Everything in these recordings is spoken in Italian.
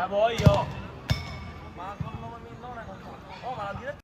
La voglio. Ma non è contatto. Oh, ma la diretta.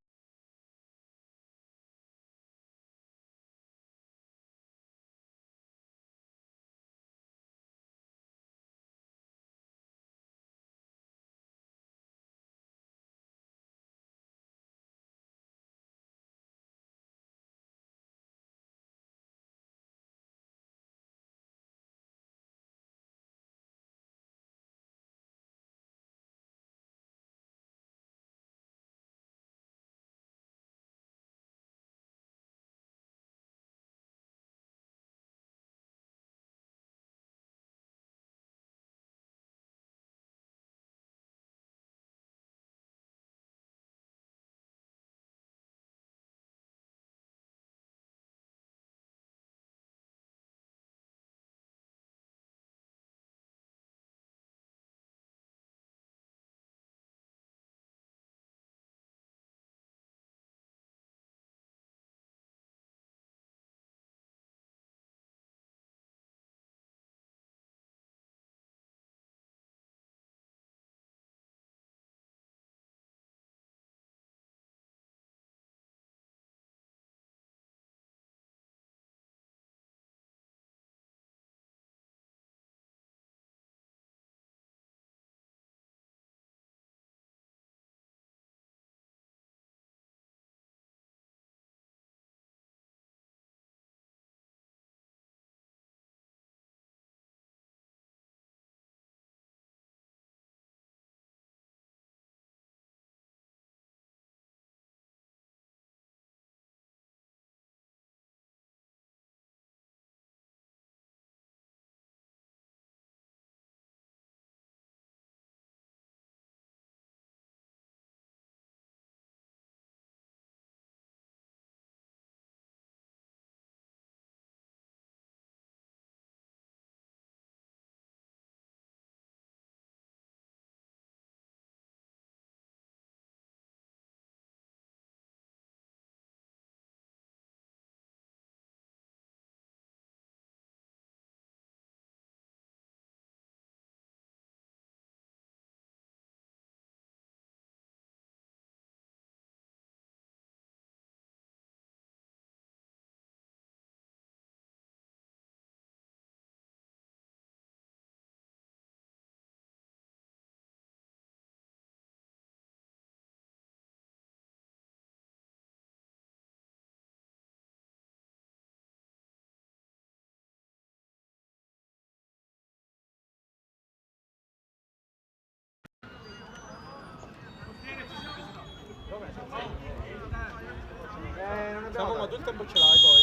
Ma tu il tempo ce l'hai poi.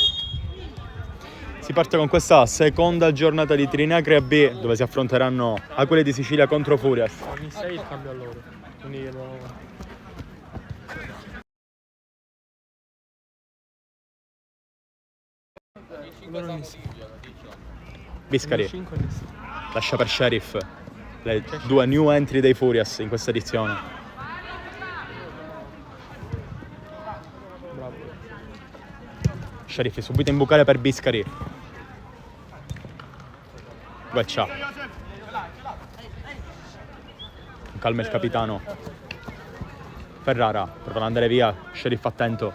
Si parte con questa seconda giornata di Trinacria B, dove si affronteranno Aquile di Sicilia contro Furias. Mi sei il cambio a loro. Quindi Biscari lascia per Sheriff le due new entry dei Furias in questa edizione. Sheriff subito in bucare per Biscari. Guaccia. Calma il capitano. Ferrara prova ad andare via. Sheriff attento.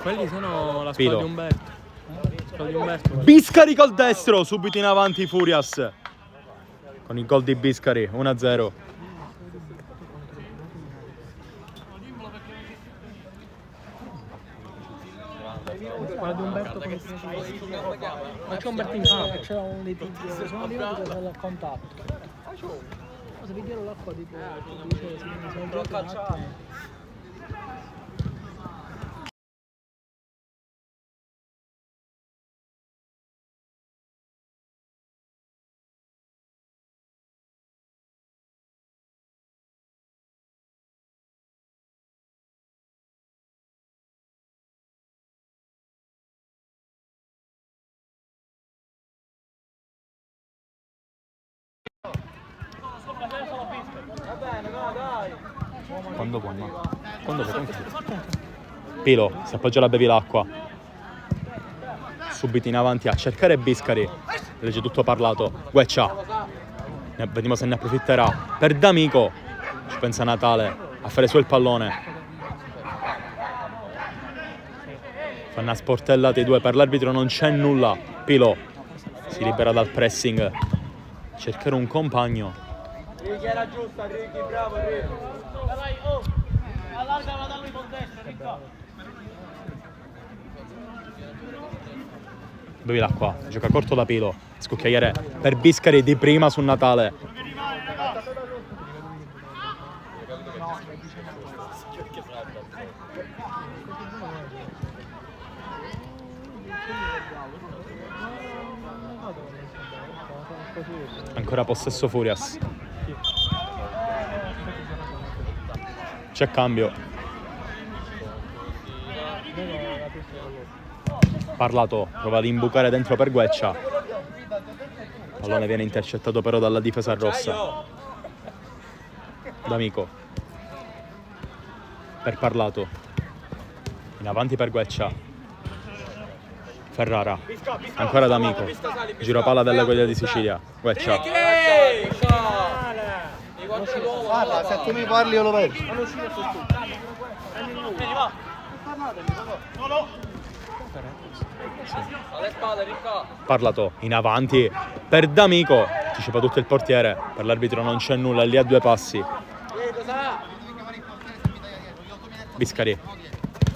quelli sono la squadra di Umberto. Biscari col destro, subito in avanti Furias. Con il gol di Biscari, 1-0. Quella di Umberto come ma c'è Umberto in campo, c'era un litigio, sono arrivati dal contatto. Se vediamo l'acqua tipo dice sono giocati. Quando può, no? Quando può? Pilo, si appoggia alla bevi l'acqua. Subito in avanti a cercare Biscari. legge tutto parlato. Gueccia, vediamo se ne approfitterà. Per D'Amico, ci pensa Natale a fare su il pallone. Fa una sportellata i due, per l'arbitro non c'è nulla. Pilo si libera dal pressing, cercare un compagno. Ricky era giusta, Ricky, bravo Ricky. Vai, oh, allargala da lui con destra, Ricca. Bevi l'acqua, gioca corto da Pilo, scucchiaiere per Biscari di prima su Natale. Ancora possesso Furias. C'è cambio. Parlato, prova ad imbucare dentro per Gueccia. Pallone viene intercettato però dalla difesa rossa. D'Amico. Per Parlato. In avanti per Gueccia. Ferrara. Ancora D'Amico. Giro palla della Guardia di Sicilia. Gueccia. Guarda, se tu mi parli io lo vedo. Parlato in avanti per D'Amico, anticipa tutto il portiere, per l'arbitro non c'è nulla, è lì a due passi. Biscari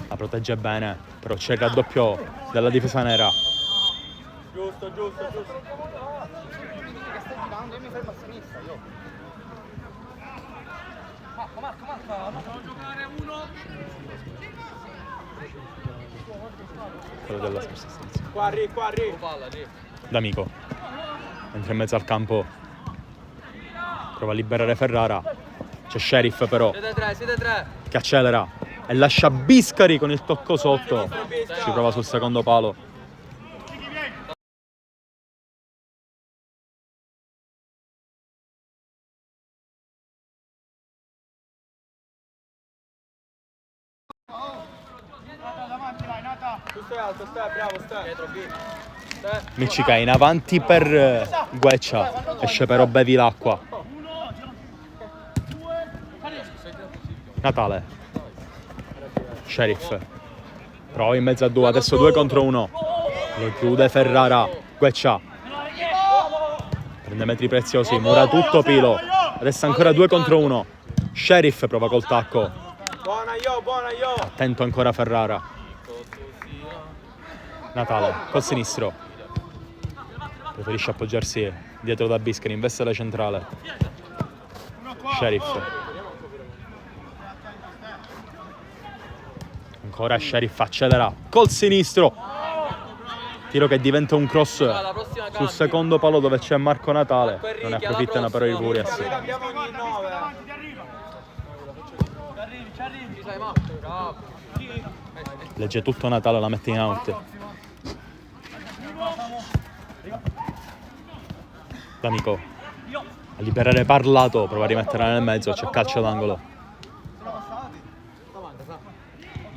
la protegge bene, però c'è il raddoppio della difesa nera. Giusto. Che stai girando, io mi fermo a sinistra, io. Marco. Devo giocare uno. Quello della scorsa stanza. Qua arrivi. D'Amico entra in mezzo al campo, prova a liberare Ferrara, c'è Sheriff però Siete tre. che accelera e lascia Biscari con il tocco sotto, ci prova sul secondo palo. Tu stai alto, bravo, dietro B. Miccica in avanti per Gueccia, esce però bevi l'acqua. Natale. Sheriff. Prova in mezzo a due, adesso 2 contro 1. Lo chiude Ferrara. Gueccia. Prende metri preziosi, mura tutto Pilo. Adesso ancora 2 contro 1. Sheriff prova col tacco. Buona io. Attento ancora Ferrara. Natale col sinistro. Preferisce appoggiarsi dietro da Biscari, investe la centrale. Sheriff. Ancora Sheriff accelera col sinistro. Tiro che diventa un cross sul secondo palo dove c'è Marco Natale. Non ne approfittano però i Furias. Cambiamo ogni 9. Ci sei Marco, bravo. Legge tutto Natale, la mette in out. D'Amico a liberare Parlato, prova a rimetterla nel mezzo, c'è calcio d'angolo.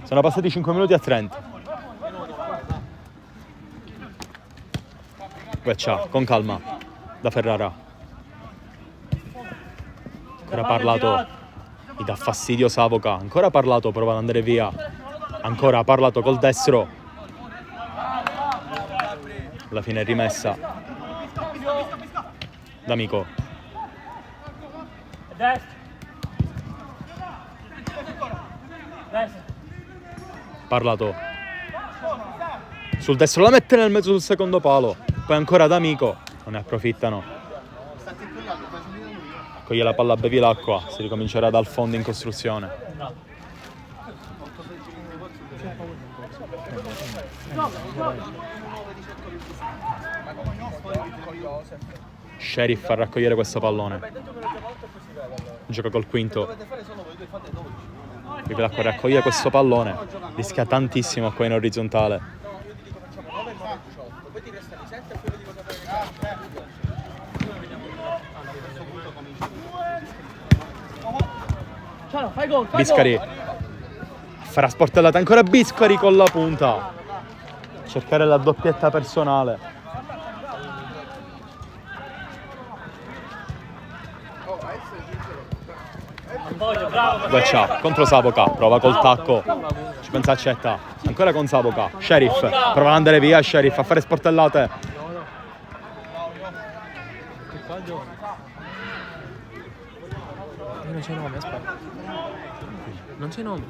Sono passati 5 minuti a 30. Gueccia con calma da Ferrara. Ancora Parlato, gli dà fastidio Savoca. Ancora Parlato, prova ad andare via. Ancora Parlato col destro. Alla fine è rimessa. D'Amico. Parlato. Sul destro la mette nel mezzo sul secondo palo. Poi ancora D'Amico. Non ne approfittano. Accoglie la palla, bevi l'acqua. Si ricomincerà dal fondo in costruzione. Sheriff a raccogliere questo pallone. Gioca col quinto. Bevi l'acqua, raccoglie questo pallone. Rischia tantissimo qua in orizzontale. Biscari farà sportellata ancora Biscari con la punta, cercare la doppietta personale. Guaccia contro Savoca, prova col tacco, ci pensa accetta, ancora con Savoca, Sheriff, prova ad andare via Sheriff a fare sportellate. Che qua gioca. Non c'è nome, aspetta. Non c'è nome.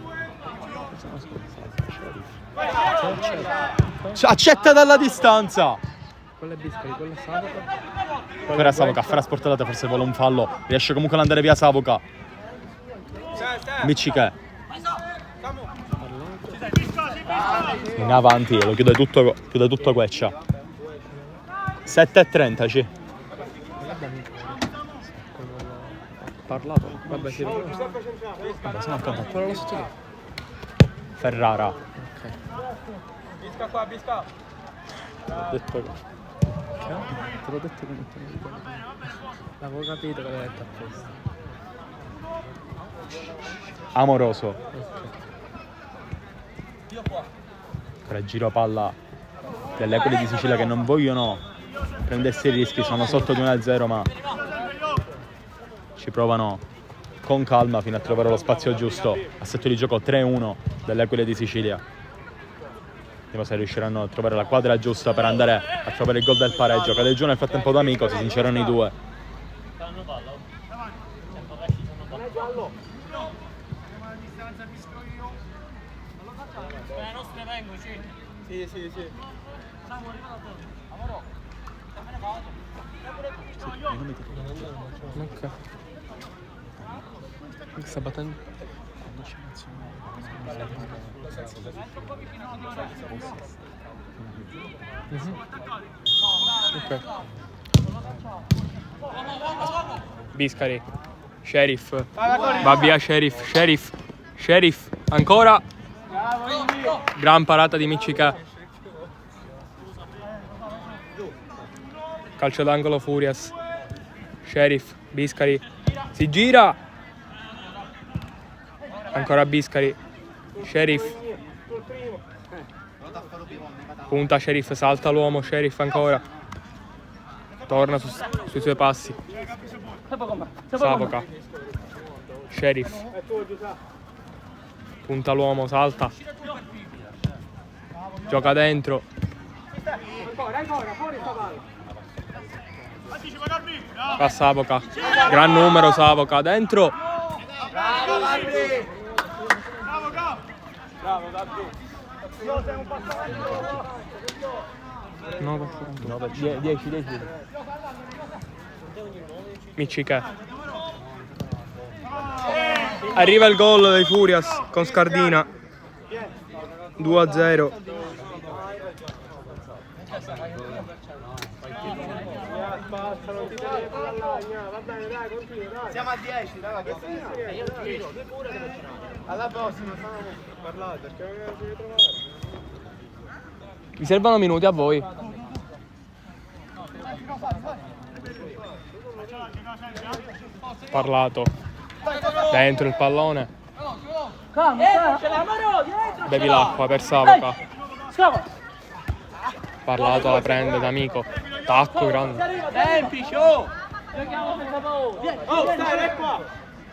Accetta dalla distanza. Quella è Biscari, quella è Savoca. Ancora Savoca a fare sportellate, forse vuole un fallo, riesce comunque ad andare via Savoca. Micciche in avanti, lo chiude tutto Queccia. 7:30 ci. Parlato. Vabbè, sì. Vabbè, sono al contatto. Quello lo sto Ferrara. Ok. Bisca qua, bisca. Detto Te l'ho detto che non te lo ricordo. L'avevo capito che l'ho detto apposta. Amoroso. Ancora giro palla delle Aquile di Sicilia che non vogliono prendersi i rischi, sono sotto di 1-0 ma ci provano con calma fino a trovare lo spazio giusto. Assetto di gioco 3-1 delle Aquile di Sicilia. Vediamo se riusciranno a trovare la quadra giusta per andare a trovare il gol del pareggio. Cade giù nel frattempo D'Amico, si sincerano i due. Sì, sì, sì. Ok. Che sta battendo? Ok. Biscari. Sheriff. Va via Sheriff. Sheriff. Ancora. Gran parata di Miccica. Calcio d'angolo Furias. Sheriff. Biscari. Si gira. Ancora Biscari. Sheriff. Punta Sheriff, salta l'uomo, Sheriff ancora. Torna sui suoi passi. Savoca. Sheriff. Punta l'uomo, salta. Gioca dentro. Fa Savoca. Gran numero Savoca, dentro. Bravo Gabri! Bravo Gabri! Io sei un passo avanti. 10. Miccica. Arriva il gol dei Furias con Scardina. 2-0. Siamo a 10, raga, che alla prossima parlate perché non ci ritrovare. Vi servono minuti a voi. Parlato. Dentro il pallone. Bevi l'acqua per Savoca. Parlato la prende D'Amico. Tacco grande. Semplice, oh! Oh, stai qua!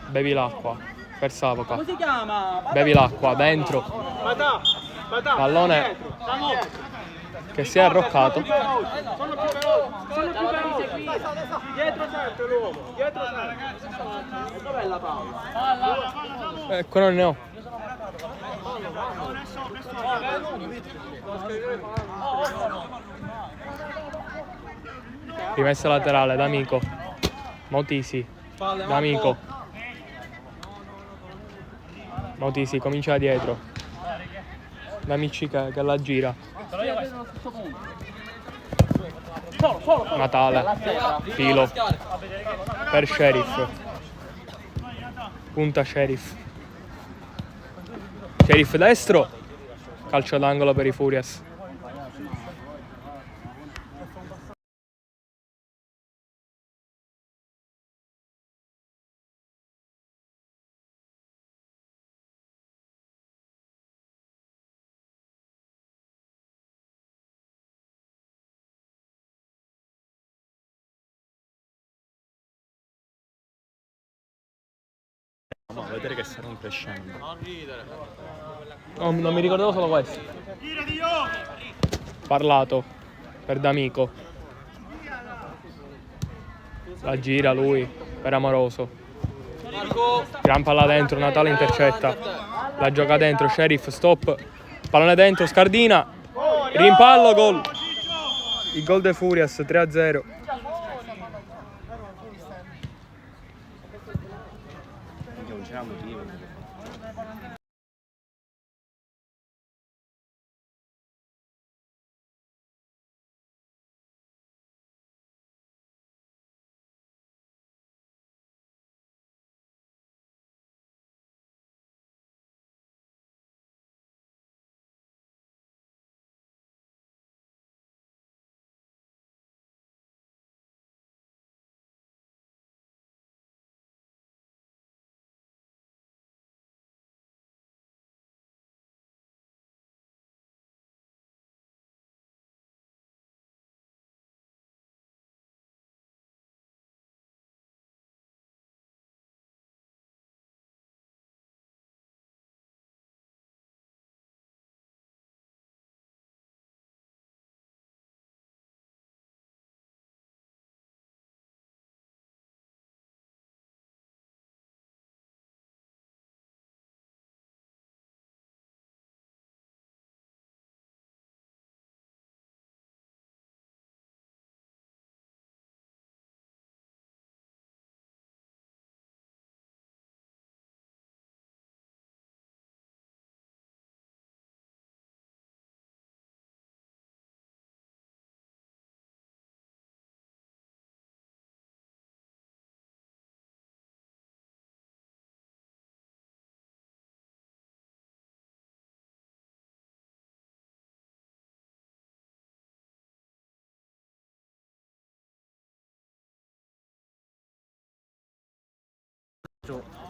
Bevi l'acqua per Savoca. Come si chiama? Bevi l'acqua dentro. Dietro, Pallone che si è arroccato. sono più veloci. Dietro sempre l'uomo, dietro sempre. Dov'è la palla? Ecco, non ne ho. Rimessa laterale D'Amico. Motisi. D'Amico. Motisi comincia da dietro. D'Amici che la gira. Natale. Filo. Per Sheriff. Punta Sheriff. Sheriff destro. Calcio d'angolo per i Furias. No, vedere che sarà un crescendo. Non mi ricordavo solo questo. Parlato per D'Amico. La gira lui per Amoroso. Gran palla dentro, Natale intercetta. La gioca dentro, Sheriff, stop. Pallone dentro, Scardina. Rimpallo, gol. Il gol dei Furias, 3-0. Non c'era motivo.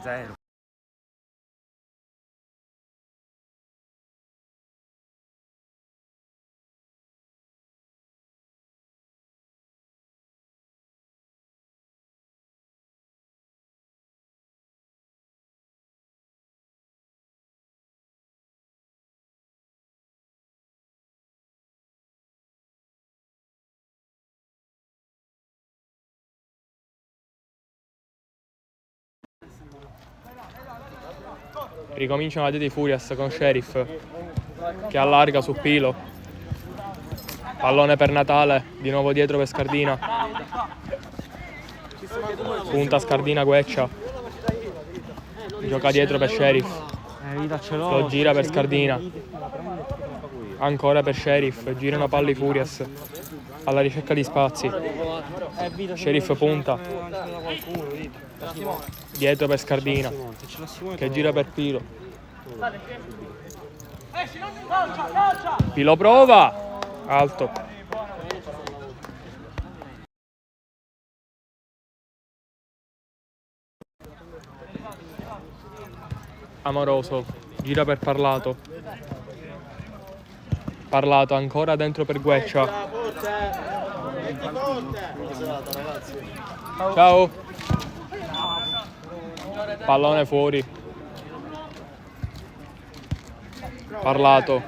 Zero. Ricominciano la dei Furias con Sheriff che allarga su Pilo. Pallone per Natale, di nuovo dietro per Scardina. Punta Scardina, Gueccia. Gioca dietro per Sheriff. Lo gira per Scardina. Ancora per Sheriff, girano palli Furias. Alla ricerca di spazi. Sheriff punta. Dietro per Scardina. Che gira per Pilo. Pilo prova. Alto. Amoroso. Gira per Parlato. Parlato ancora dentro per Gueccia. Ciao. Pallone fuori. Parlato.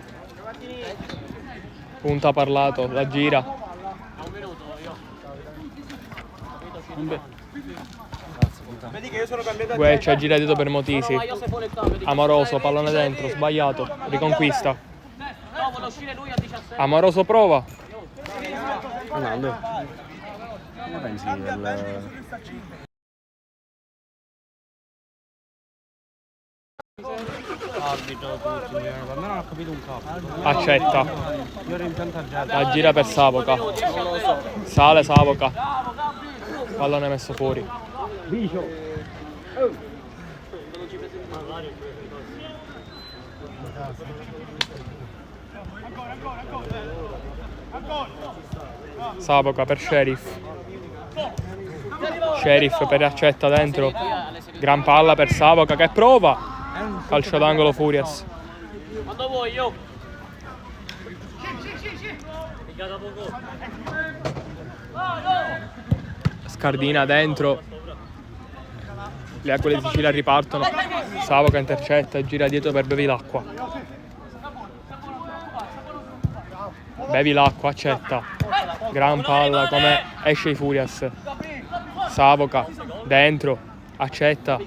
Punta Parlato, la gira. Gueccia gira dietro per Motisi. Amoroso, pallone dentro, sbagliato. Riconquista. Amoroso prova. Fernando, come pensi del... Arbitro, tutti, a me non ho capito un cazzo. Accetta. Io ero impiantato. La gira per Savoca. Sale Savoca. Pallone messo fuori. Savoca per Sheriff. Sheriff per Accetta dentro. Gran palla per Savoca che prova. Calcio d'angolo Furias. Quando vuoi io. Scardina dentro. Le Aquile di Sicilia ripartono. Savoca intercetta e gira dietro per Bevilacqua. Bevilacqua accetta. Gran palla come esce i Furias. Savoca dentro, accetta.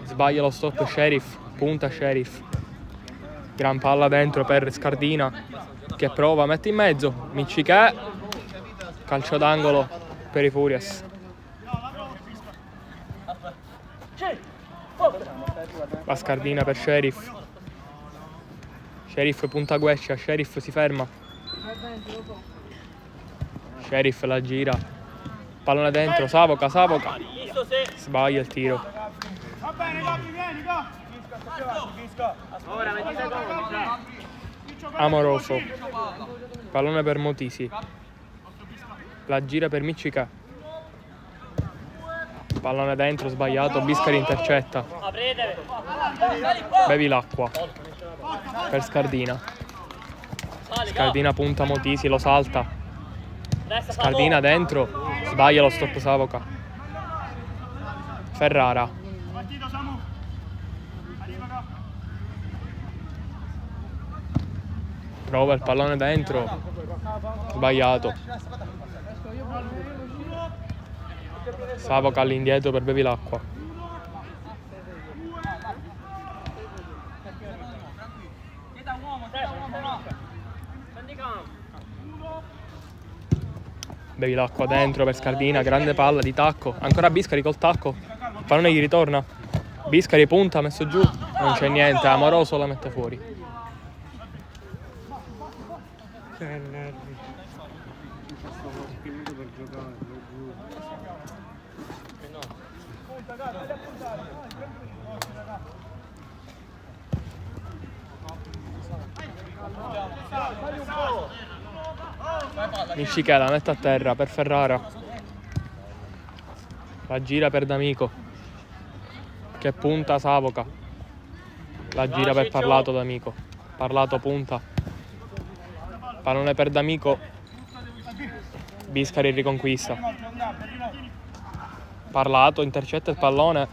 Sbaglia lo stop Sheriff, punta Sheriff. Gran palla dentro per Scardina che prova, mette in mezzo. Miccichè. Calcio d'angolo per i Furias. La Scardina per Sheriff. Sheriff punta Guescia, Sheriff si ferma. Sheriff la gira. Pallone dentro, Savoca. Sbaglia il tiro. Va bene, Gabri, vieni, go! Ora mettete Amoroso. Pallone per Motisi. La gira per Miccica. Pallone dentro, sbagliato. Biscari intercetta. Bevilacqua per Scardina. Scardina punta Motisi, lo salta. Scardina dentro, sbaglia lo stop Savoca. Ferrara. Prova il pallone dentro, sbagliato. Savoca all'indietro per Bevilacqua. Bevilacqua dentro per Scardina, grande palla di tacco. Ancora Biscari col tacco. Il pallone gli ritorna. Biscari punta, messo giù. Non c'è niente, Amoroso la mette fuori. Miccichè la mette a terra per Ferrara. La gira per D'Amico che punta Savoca. La gira per Parlato D'Amico. Parlato punta. Pallone per D'Amico. Biscari riconquista. Parlato intercetta il pallone.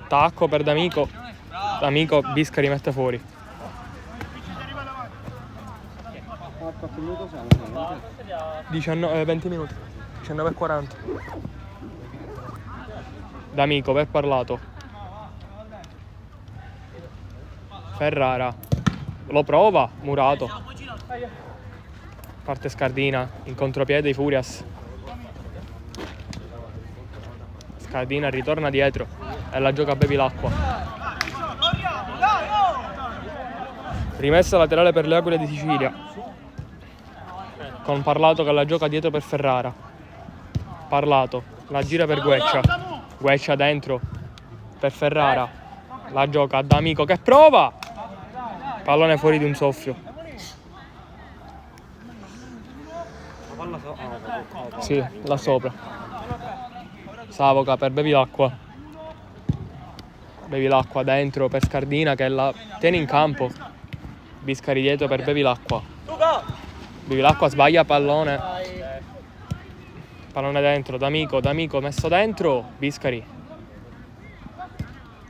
Tacco per D'Amico. D'Amico, Biscari mette fuori. 20 minuti. 19:40. D'Amico per Parlato. Ferrara. Lo prova. Murato. Parte Scardina. In contropiede i Furias. Scardina ritorna dietro. E la gioca a Bevilacqua. Rimessa laterale per le Aquile di Sicilia. Con Parlato che la gioca dietro per Ferrara. Parlato, la gira per Gueccia. Gueccia dentro per Ferrara. La gioca a D'Amico che prova. Pallone fuori di un soffio. Sì, là sopra. Savoca per Bevilacqua. Bevilacqua dentro per Scardina che la tiene in campo. Biscari dietro per Bevilacqua. Bevilacqua sbaglia pallone. Pallone dentro, D'Amico messo dentro, Biscari.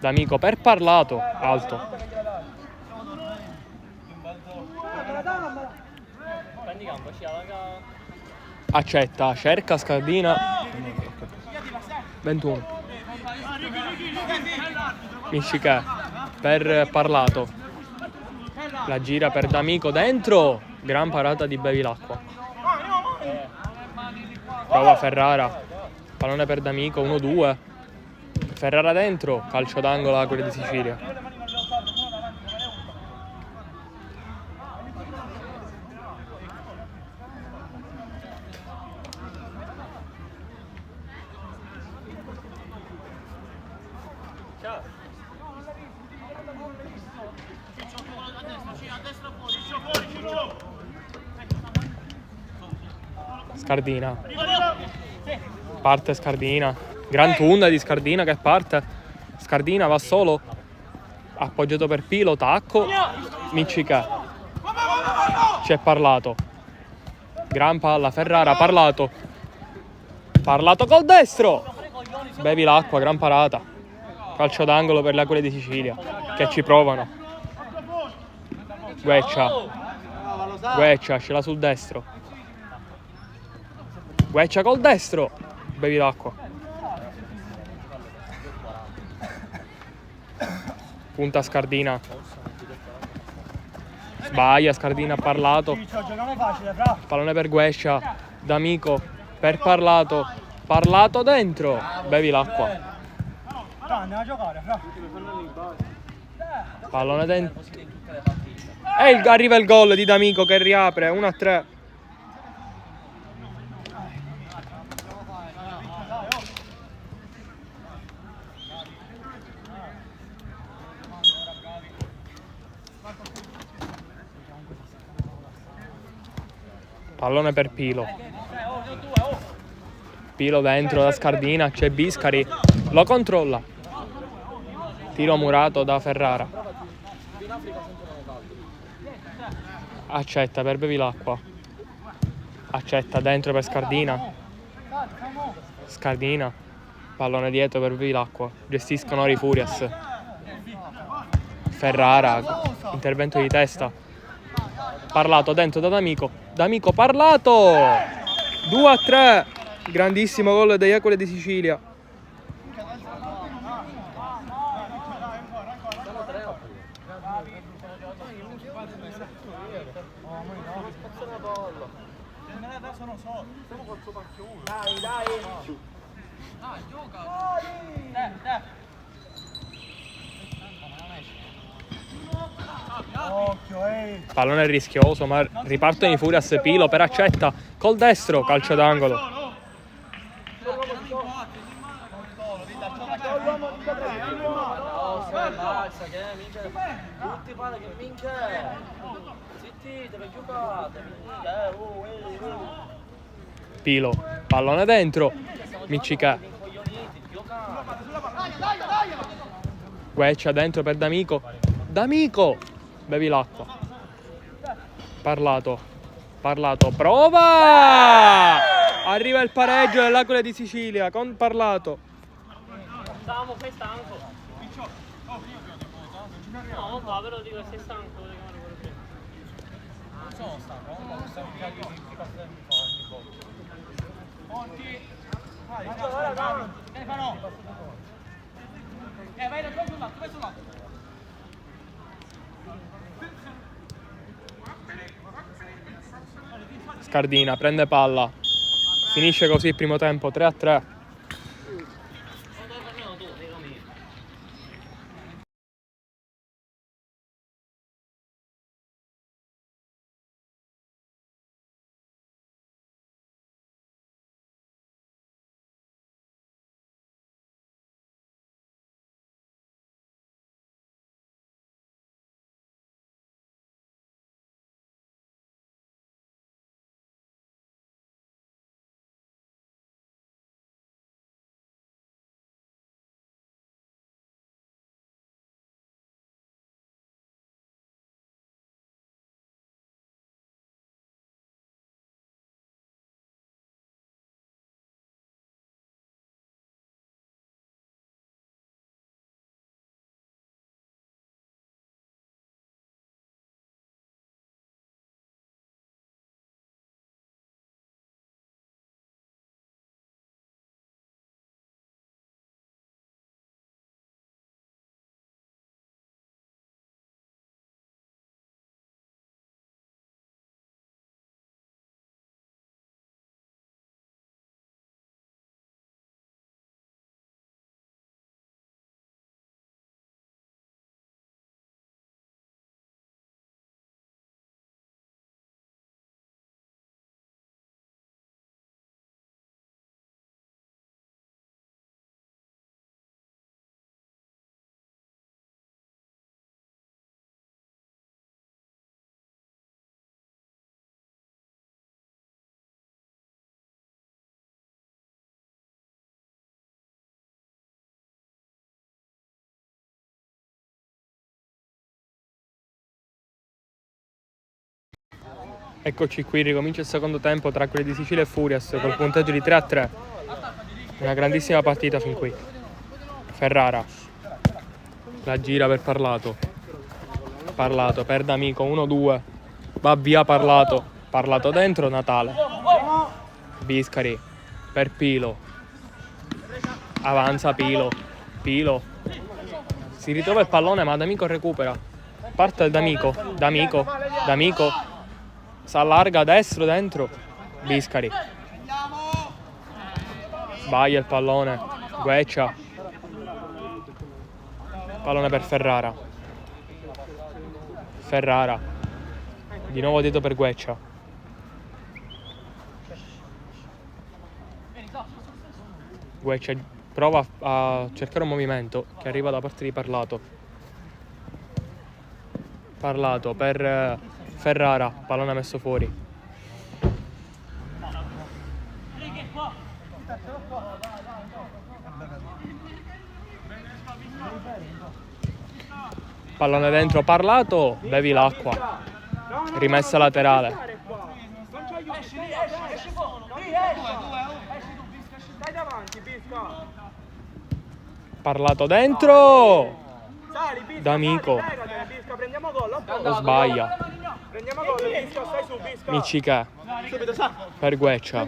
D'Amico per Parlato, alto. Accetta, cerca Scardina. 21. Miccichè per Parlato. La gira per D'Amico dentro. Gran parata di Bevilacqua. Prova Ferrara. Pallone per D'Amico, 1-2. Ferrara dentro. Calcio d'angolo Aquile di Sicilia. Scardina. Parte Scardina. Gran tunda di Scardina che parte. Scardina va solo. Appoggiato per Pilo. Tacco. Miccichè. C'è Parlato. Gran palla. Ferrara. Parlato. Parlato col destro. Bevilacqua. Gran parata. Calcio d'angolo per le Aquile di Sicilia, che ci provano. Gueccia ce l'ha sul destro. Gueccia col destro. Bevi l'acqua. Punta Scardina. Sbaglia, Scardina ha parlato. Pallone per Gueccia. D'Amico per Parlato. Parlato dentro. Bevi l'acqua. Pallone dentro. E arriva il gol di D'Amico che riapre 1-3. Pallone per Pilo. Pilo dentro da Scardina, c'è Biscari, lo controlla. Tiro murato da Ferrara. Accetta per Bevi l'acqua. Accetta dentro per Scardina. Scardina. Pallone dietro per Bevi l'acqua. Gestiscono i Furias. Ferrara. Intervento di testa. Parlato dentro da D'Amico. D'Amico Parlato. 2-3. Grandissimo gol degli Aquile di Sicilia. Pallone rischioso, ma ripartono i Furias. Pilo per Accetta col destro, calcio d'angolo. Pilo, pallone dentro, Miccica. Gueccia dentro per D'Amico. D'Amico, bevi l'acqua. Parlato, prova! Arriva il pareggio dell'Aquile di Sicilia con Parlato. Stavamo stanco. No, va, però dico sei stanco. Non sono stanco, non sono vai sul lato. Scardina prende palla. Finisce così il primo tempo, 3-3. Eccoci qui, ricomincia il secondo tempo tra quelli di Sicilia e Furias col punteggio di 3-3. Una grandissima partita fin qui. Ferrara La gira per Parlato. Parlato per D'Amico, 1-2. Va via Parlato. Parlato dentro, Natale. Biscari per Pilo. Avanza Pilo. Pilo. Si ritrova il pallone ma D'Amico recupera. Parte il D'Amico. D'Amico. S'allarga a destro dentro. Biscari. Sbaglia il pallone. Gueccia. Pallone per Ferrara. Ferrara. Di nuovo dietro per Gueccia. Gueccia prova a cercare un movimento che arriva da parte di Parlato. Parlato per Ferrara. Pallone messo fuori. Pallone dentro, Parlato, bevi l'acqua. Rimessa laterale. Parlato dentro. D'Amico. Lo sbaglia. Miccica. Per Gueccia.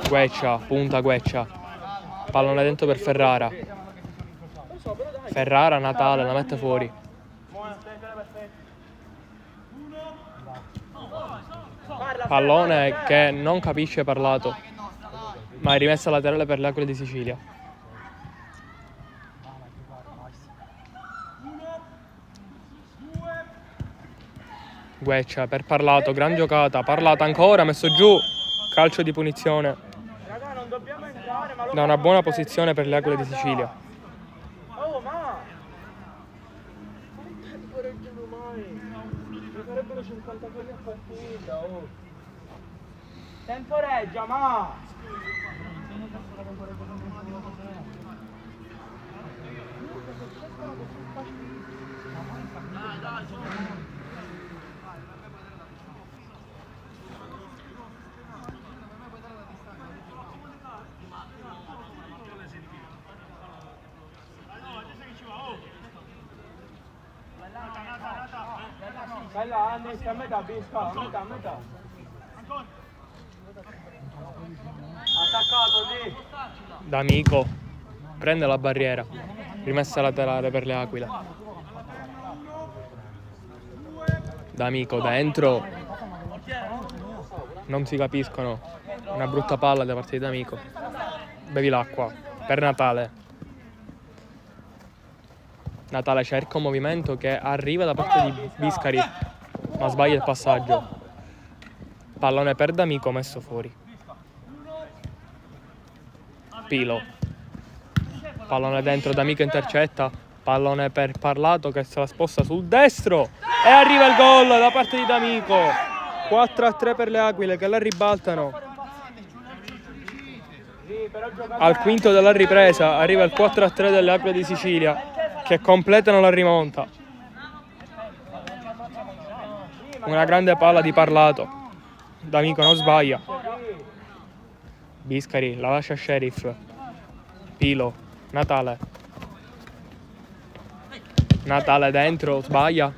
Gueccia, punta Gueccia. Pallone dentro per Ferrara. Ferrara, Natale, la mette fuori. Pallone che non capisce Parlato, ma è rimessa laterale per le Aquile di Sicilia. Gueccia per Parlato, gran giocata. Parlato ancora, messo giù. Calcio di punizione. Da una buona posizione per le Aquile di Sicilia. Temporeggia, ma! Bella, Andy, a metà, Bisca, a metà. Attaccato lì. D'Amico prende la barriera. Rimessa laterale per le Aquile. D'Amico dentro. Non si capiscono. Una brutta palla da parte di D'Amico. Bevi l'acqua. Per Natale. Natale cerca un movimento che arriva da parte di Biscari, ma sbaglia il passaggio. Pallone per D'Amico messo fuori. Pilo. Pallone dentro, D'Amico intercetta. Pallone per Parlato che se la sposta sul destro. E arriva il gol da parte di D'Amico. 4-3 per le Aquile che la ribaltano. Al quinto della ripresa arriva il 4-3 delle Aquile di Sicilia che completano la rimonta. Una grande palla di Parlato. D'Amico non sbaglia. Biscari la lascia Sheriff. Pilo. Natale. Natale dentro, sbaglia.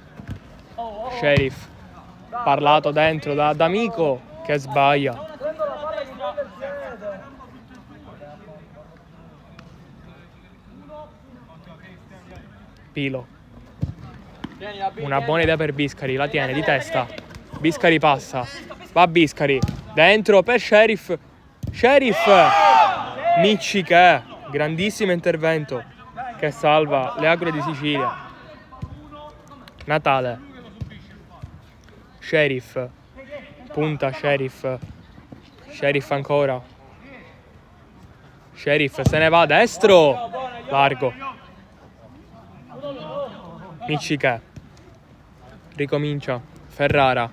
Sheriff. Parlato dentro da D'Amico che sbaglia. Pilo. Una buona idea per Biscari, la tiene di testa. Biscari passa. Va Biscari. Dentro per Sheriff. Sheriff. Miccica. Grandissimo intervento che salva le Aquile di Sicilia. Natale. Sheriff. Punta Sheriff. Sheriff ancora. Sheriff se ne va a destro. Largo. Miccica. Ricomincia. Ferrara.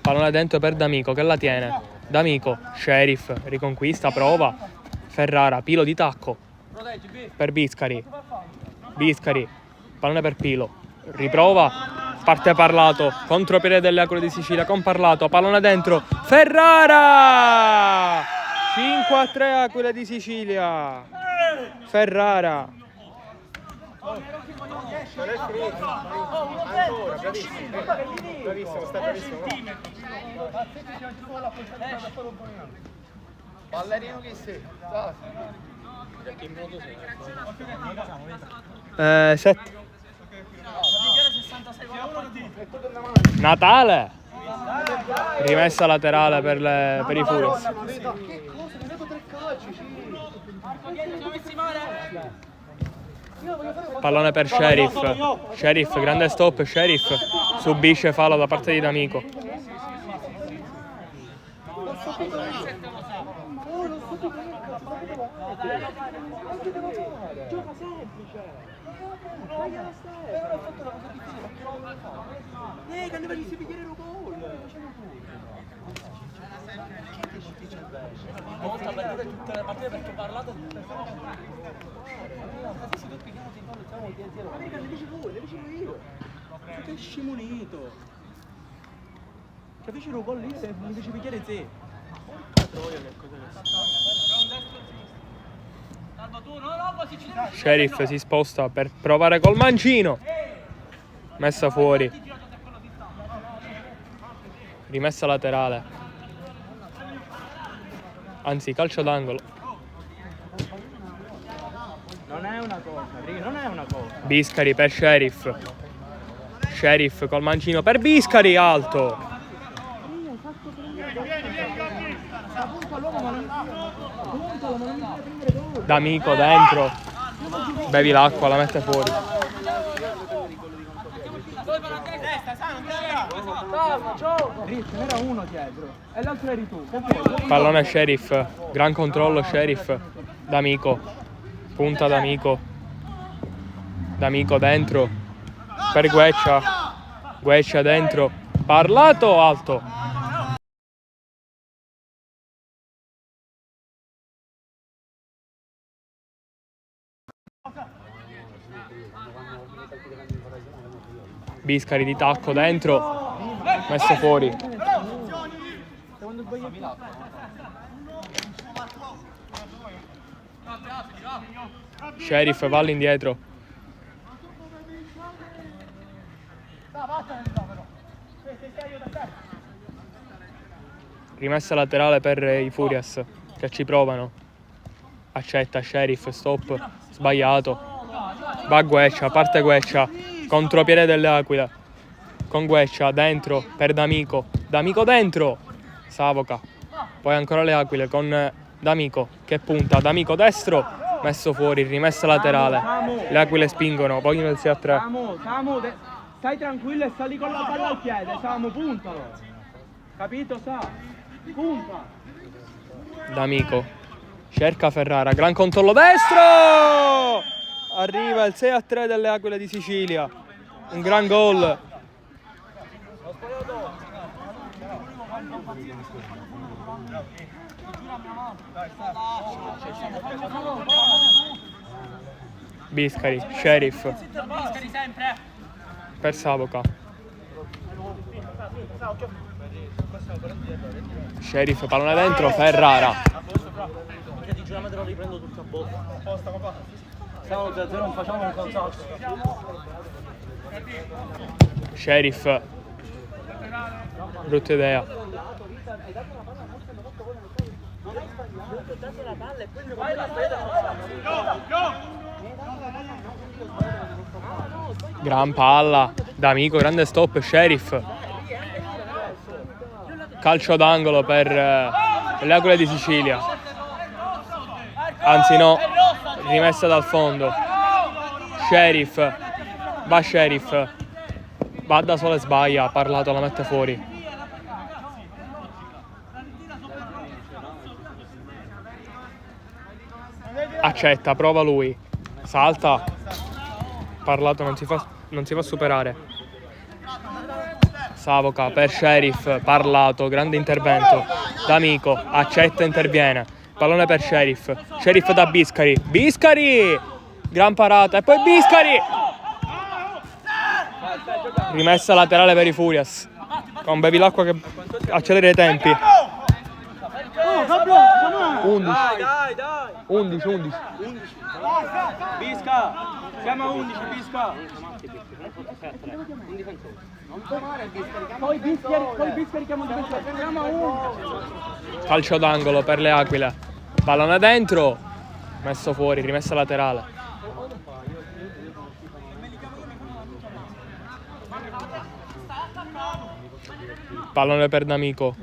Pallone dentro per D'Amico che la tiene. D'Amico. Sheriff. Riconquista. Prova. Ferrara. Pilo di tacco. Per Biscari. Biscari. Pallone per Pilo. Riprova. Parte Parlato. Contropiede delle Aquile di Sicilia con Parlato. Pallone dentro. Ferrara. 5-3 Aquile di Sicilia. Ferrara. Non è finito. Ancora, bravissimo. Bravissimo, stai bravissimo. Ballerino che sei? 7. Natale. Rimessa laterale per i Furias. Pallone per Sheriff. Sheriff, grande stop. Sheriff subisce fallo da parte di D'Amico. Che scimunito. Capisci un gol lì se mi dici picchiare te. Sheriff si sposta per provare col mancino. Messa fuori. Rimessa laterale. Anzi, calcio d'angolo. Non è una cosa, non è una cosa. Biscari per Sheriff. Sheriff col mancino per Biscari, alto. D'Amico dentro. Bevi l'acqua, la mette fuori. Ce n'era uno dietro e l'altro eri tu. Pallone Sheriff. Gran controllo Sheriff. D'Amico. Punta D'Amico. D'Amico dentro. Per Gueccia. Gueccia dentro. Parlato alto. Biscari di tacco dentro. Messo fuori. Sheriff va all'indietro. Rimessa laterale per i Furias che ci provano. Accetta Sheriff, stop, sbagliato. Va Gueccia, parte Gueccia, contropiede delle Aquile. Con Gueccia dentro per D'Amico. D'Amico dentro. Savoca. Poi ancora le Aquile con D'Amico che punta. D'Amico destro. Messo fuori, rimessa laterale. Le Aquile spingono, poi nel 6 a 3. Samu, stai tranquillo e sali con la palla al piede, Samu, puntalo. Capito, punta. D'Amico cerca Ferrara, gran controllo destro! Arriva il 6 a 3 delle Aquile di Sicilia. Un gran gol. Biscari, Sheriff per Savoca. Sheriff, pallone dentro, Ferrara. Lo riprendo tutto a bocca. Siamo 0-0, non facciamo un contatto. Sheriff. Brutta idea. Gran palla. D'Amico, grande stop, Sheriff. Calcio d'angolo per le Aquile di Sicilia. Anzi no, rimessa dal fondo. Sheriff. Va Sheriff. Va da solo e sbaglia, ha parlato, la mette fuori. Accetta, prova lui. Salta. Parlato, non si fa superare. Savoca per Sheriff, parlato, grande intervento. D'Amico, accetta, interviene. Pallone per Sheriff. Sheriff da Biscari. Biscari! Gran parata. E poi Biscari! Rimessa laterale per i Furias. Con bevi l'acqua che accelera i tempi. 11. Bisca, siamo a 11, Bisca. Poi Biscari chiama un difensore. Chiama uno. Calcio d'angolo per le Aquile. Pallone dentro. Messo fuori, rimessa laterale. Pallone per D'Amico.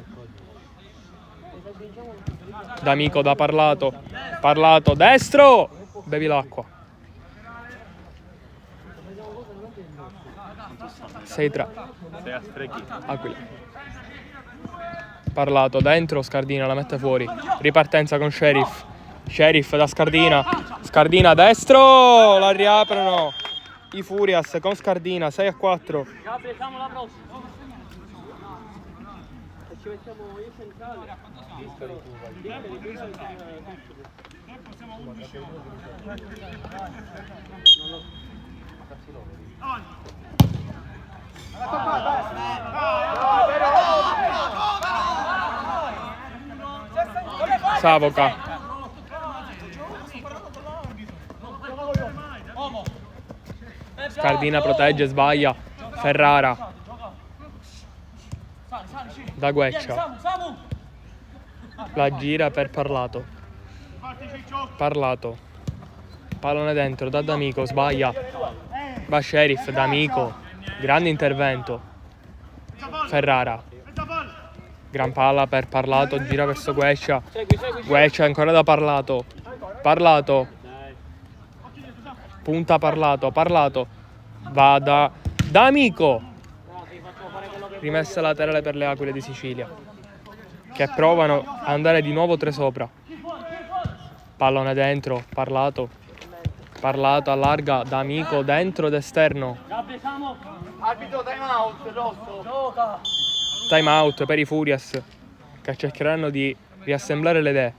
D'Amico da Parlato. Parlato destro. Bevi l'acqua. 6-3. Aquile. Parlato dentro, Scardina la mette fuori. Ripartenza con Sheriff. Sheriff da Scardina. Scardina destro. La riaprono i Furias con Scardina. 6-4. Facciamo la prossima. Ci mettiamo io centrale. Savoca. Scardina protegge, sbaglia. Ferrara. Da Gueccia. La gira per Parlato. Parlato. Pallone dentro, da D'Amico, sbaglia. Va Sheriff, D'Amico. Grande intervento. Ferrara. Gran palla per Parlato, gira verso Gueccia. Gueccia ancora da Parlato. Parlato. Punta Parlato, Parlato. Va da D'Amico. Rimessa laterale per le Aquile di Sicilia, che provano ad andare di nuovo 3 sopra. Pallone dentro, Parlato. Parlato allarga, D'Amico dentro ed esterno. Arbitro time out, rosso. Gioca. Time out per i Furias, che cercheranno di riassemblare le idee.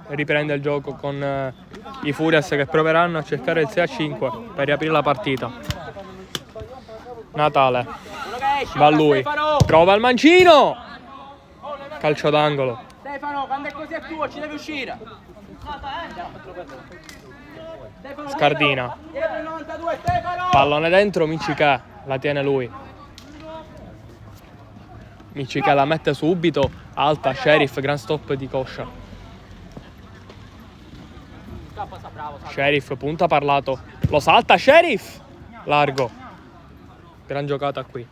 Riprende il gioco con i Furias che proveranno a cercare il 6-5 per riaprire la partita. Natale va a lui, trova il mancino, calcio d'angolo. Stefano, quando è così è tuo, ci devi uscire. Scardina, Dietro il 92, Stefano. pallone dentro, Miccica la tiene lui. Miccica la mette subito, alta, Sheriff, gran stop di coscia. Sheriff, punta Parlato, lo salta Sheriff, largo, gran giocata qui.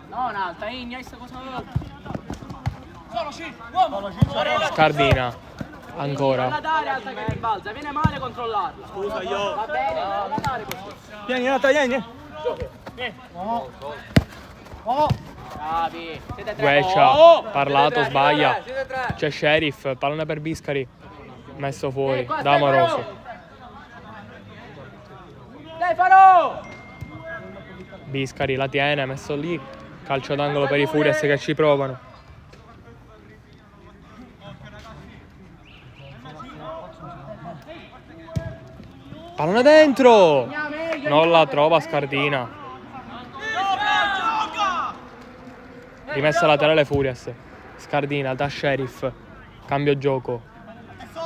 Non alta, Igna, cosa... Scardina, ancora. La dare alta che rimbalza, viene male controllarla. Scusa io. Va bene, la dare così. Vieni, Nata, vieni. Bravi. Siete tre. Gueccia, Parlato, sbaglia. C'è Sheriff, pallone per Biscari, messo fuori da Amoroso. Stefano! Biscari la tiene, messo lì. Calcio d'angolo per i Furias che ci provano. Pallone dentro! Non la trova Scardina. Rimessa laterale Furias. Scardina da Sheriff. Cambio gioco.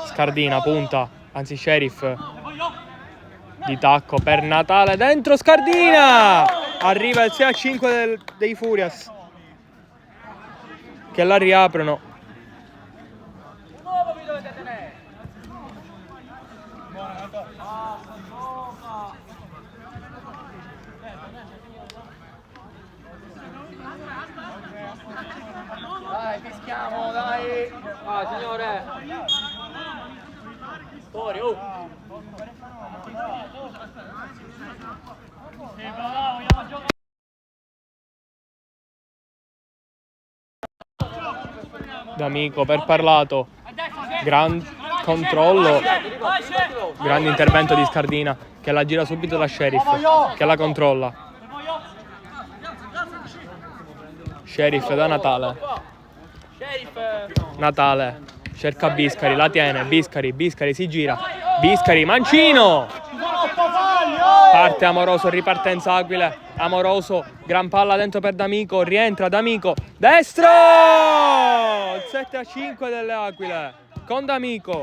Scardina punta. Anzi Sheriff. Di tacco per Natale. Dentro Scardina! Arriva il 6-5 dei Furias. Che la riaprono. Dai, fischiamo, dai! Ah, signore! Fuori, oh! D'Amico per Parlato. Gran controllo. Grande intervento di Scardina che la gira subito da Sheriff, che la controlla. Sheriff da Natale. Natale cerca Biscari, la tiene. Biscari si gira. Biscari, mancino! Parte Amoroso, ripartenza Aquile. Amoroso, gran palla dentro per D'Amico. Rientra D'Amico. Destro! 7-5 delle Aquile. Con D'Amico.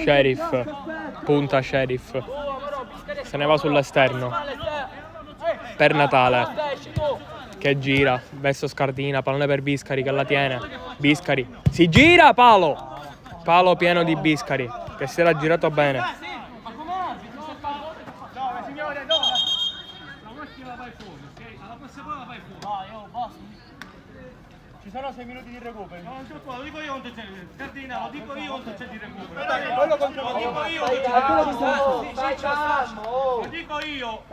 Sheriff, punta Sheriff, se ne va sull'esterno per Natale che gira verso Scardina, pallone per Biscari che la tiene. Biscari si gira, palo pieno di Biscari che si era girato bene. Ci sono 6 minuti di recupero. No, lo dico io quanto c'è. Scardina, lo dico io quanto c'è di recupero. Quello contro lo dico io. Lo dico io.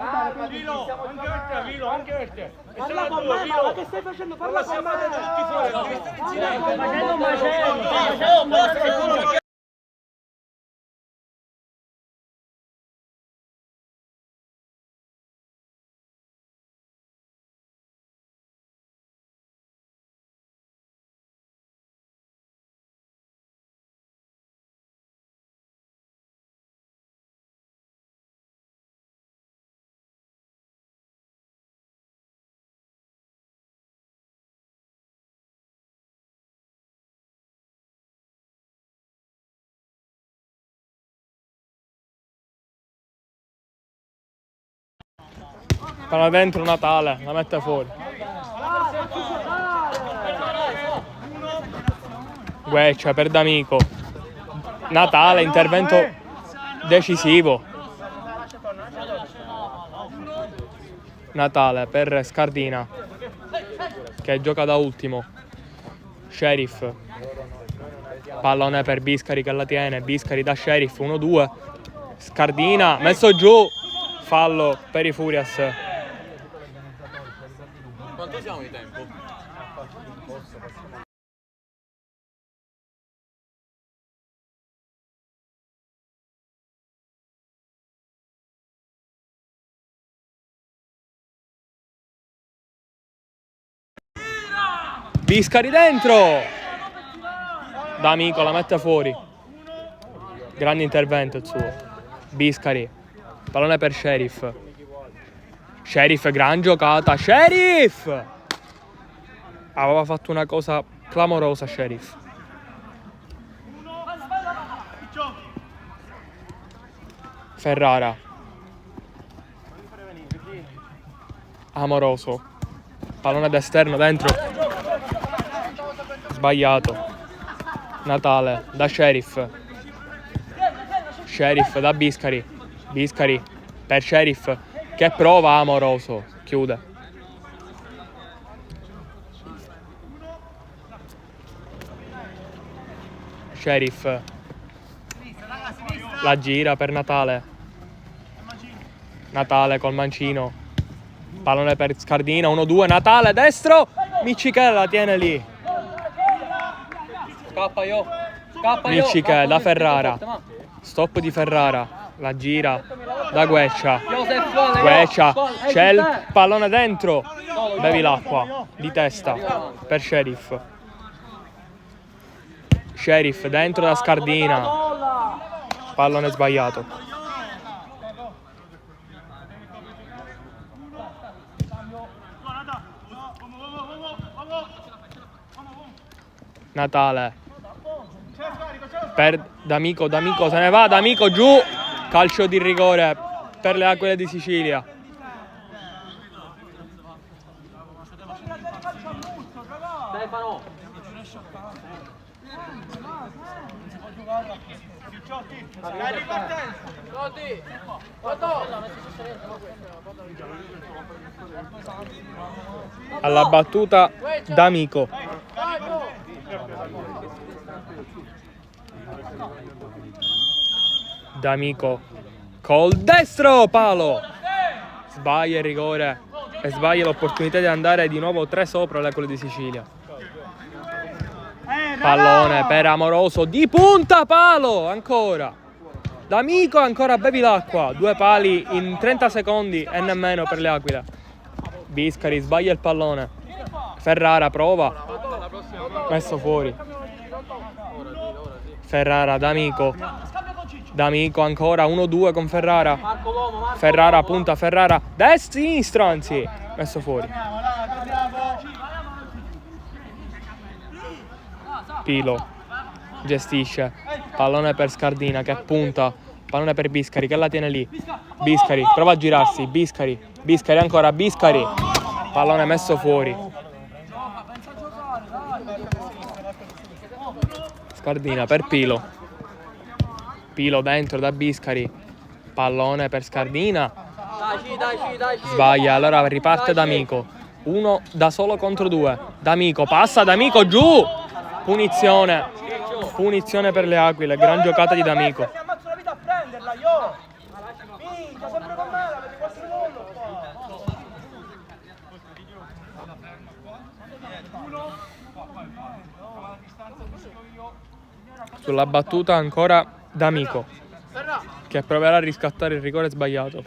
Vilo, anche per te. Parla con me, ma che stai facendo? Parla con me. Facendo un macello. Palla dentro Natale, la mette fuori. Gueccia per D'Amico. Natale, intervento decisivo. Natale per Scardina che gioca da ultimo. Sheriff. Pallone per Biscari che la tiene. Biscari da Sheriff, 1-2. Scardina, messo giù. Fallo per i Furias. Quanto siamo di tempo? Biscari dentro! D'Amico la mette fuori. Grande intervento il suo. Biscari. Pallone per Sheriff. Sheriff, gran giocata. Sheriff! Aveva fatto una cosa clamorosa Sheriff. Ferrara. Amoroso. Pallone d'esterno dentro. Sbagliato. Natale da Sheriff. Sheriff da Biscari. Biscari per Sheriff che prova Amoroso. Chiude. Sheriff la gira per Natale. Natale col mancino. Pallone per Scardina, 1-2, Natale destro. Miccichè la tiene lì. Scappa io. Miccichè da Ferrara. Stop di Ferrara. La gira da Gueccia. Gueccia, c'è il pallone dentro. Bevi l'acqua di testa per Sheriff. Sheriff dentro da Scardina. Pallone sbagliato. Natale per D'Amico, D'Amico se ne va, D'Amico giù. Calcio di rigore per le Aquile di Sicilia. Stefano. Alla battuta D'Amico. D'Amico col destro, palo. Sbaglia il rigore e sbaglia l'opportunità di andare di nuovo 3 sopra l'Aquile di Sicilia. Pallone per Amoroso di punta, palo ancora. D'Amico ancora, bevi l'acqua. 2 pali in 30 secondi e nemmeno per le Aquile. Biscari sbaglia il pallone. Ferrara prova. Messo fuori. Ferrara, D'Amico. D'Amico ancora 1-2 con Ferrara. Ferrara punta, Ferrara destra, sinistro anzi. Messo fuori. Pilo gestisce. Pallone per Scardina che punta. Pallone per Biscari che la tiene lì. Biscari prova a girarsi. Biscari. Biscari ancora. Biscari. Pallone messo fuori. Scardina per Pilo. Pilo dentro da Biscari. Pallone per Scardina. Sbaglia. Allora riparte D'Amico. 1 da solo contro 2. D'Amico passa. D'Amico giù. Punizione. Punizione per le Aquile. Gran giocata di D'Amico. Sulla battuta ancora D'Amico che proverà a riscattare il rigore sbagliato.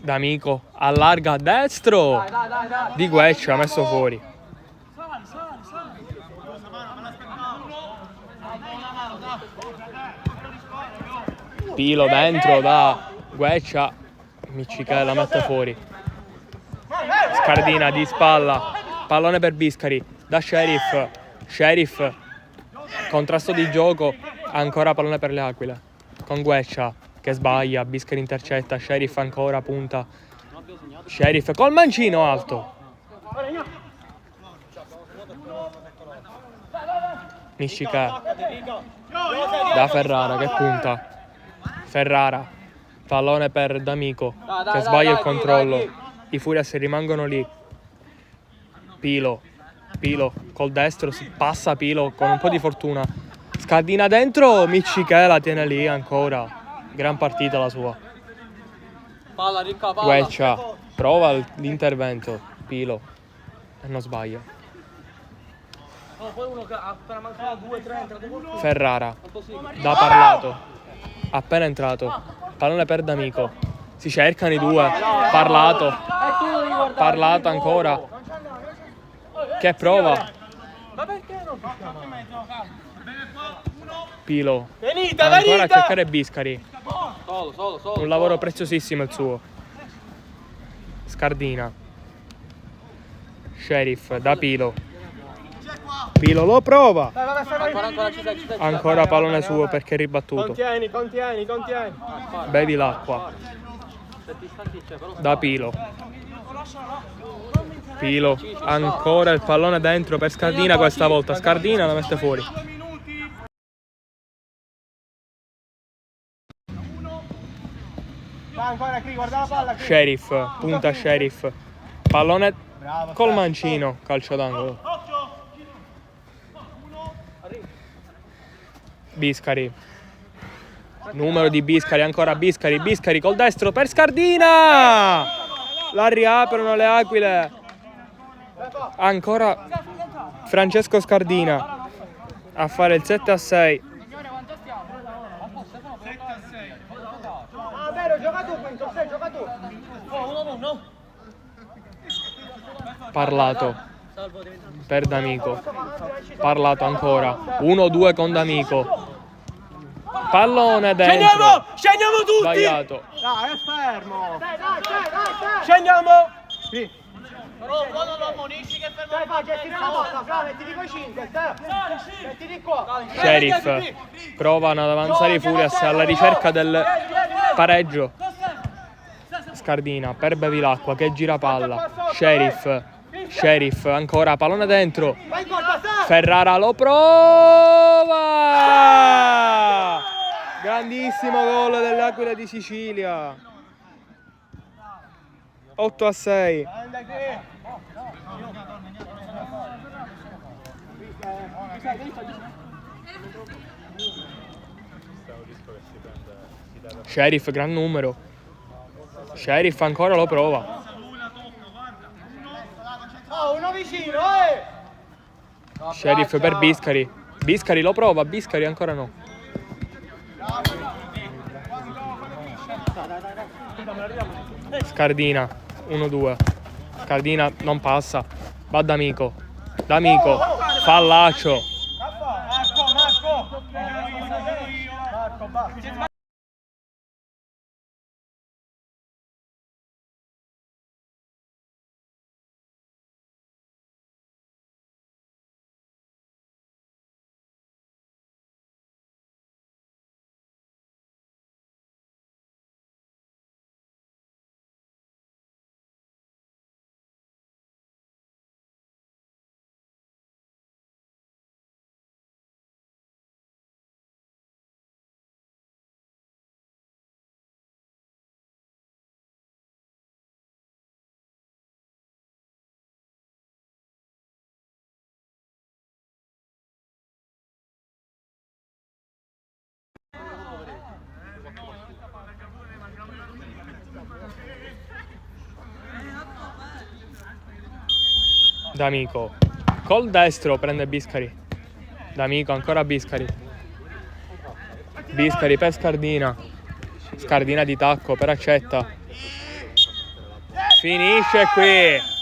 D'Amico allarga a destro di Gueccia, messo fuori. Pilo dentro da Gueccia. Miccichè la mette fuori. Scardina di spalla. Pallone per Biscari da Sheriff. Sheriff. Contrasto di gioco. Ancora pallone per le Aquile. Con Gueccia che sbaglia. Biscari intercetta. Sheriff ancora punta. Sheriff col mancino alto. Miccichè da Ferrara che punta. Ferrara, pallone per D'Amico che sbaglia il controllo. I Furias rimangono lì. Pilo col destro si passa. Pilo con un po' di fortuna. Scardina dentro. Miccichè la tiene lì ancora. Gran partita la sua. Gueccia prova l'intervento. Pilo e non sbaglia. Ferrara da Parlato. Appena entrato, pallone per D'Amico. Si cercano i due. Parlato ancora. Che prova. Pilo ancora a cercare Biscari. Un lavoro preziosissimo il suo. Scardina. Sheriff da Pilo. Pilo lo prova. Ancora pallone suo perché è ribattuto. Contieni. Bevi l'acqua. Da Pilo. Pilo ancora il pallone dentro per Scardina questa volta. Scardina la mette fuori. Vai ancora qui, guarda la palla. Qui. Sheriff, punta Sheriff. Pallone col mancino, calcio d'angolo. Biscari. Numero di Biscari, ancora Biscari. Biscari col destro per Scardina. La riaprono le Aquile. Ancora Francesco Scardina a fare il 7-6. Ah, vero, gioca tu, Quinto, gioca tu. Parlato per D'Amico. Parlato ancora. 1-2 con D'Amico. Pallone dentro. Scendiamo tutti! Sbagliato. Dai, è fermo! Dai! Scendiamo! Sì. Però quando lo ammonisci che fermo. Dai, vai, getti la porta, Fra, mettiti coi 5, mettiti qua. Sheriff provano ad avanzare i Furias alla ricerca del pareggio. Scardina per Bevilacqua che gira palla. Sheriff ancora pallone dentro. Ferrara lo prova. Grandissimo gol dell'Aquila di Sicilia. 8-6. Sheriff gran numero. Sheriff ancora lo prova. Oh, uno vicino, Sheriff per Biscari. Biscari lo prova, Biscari ancora no. Scardina 1-2. Scardina non passa. Va D'Amico. D'Amico. Fallaccio. D'Amico col destro prende Biscari. D'Amico ancora Biscari. Biscari per Scardina. Scardina di tacco per Accetta. Finisce qui.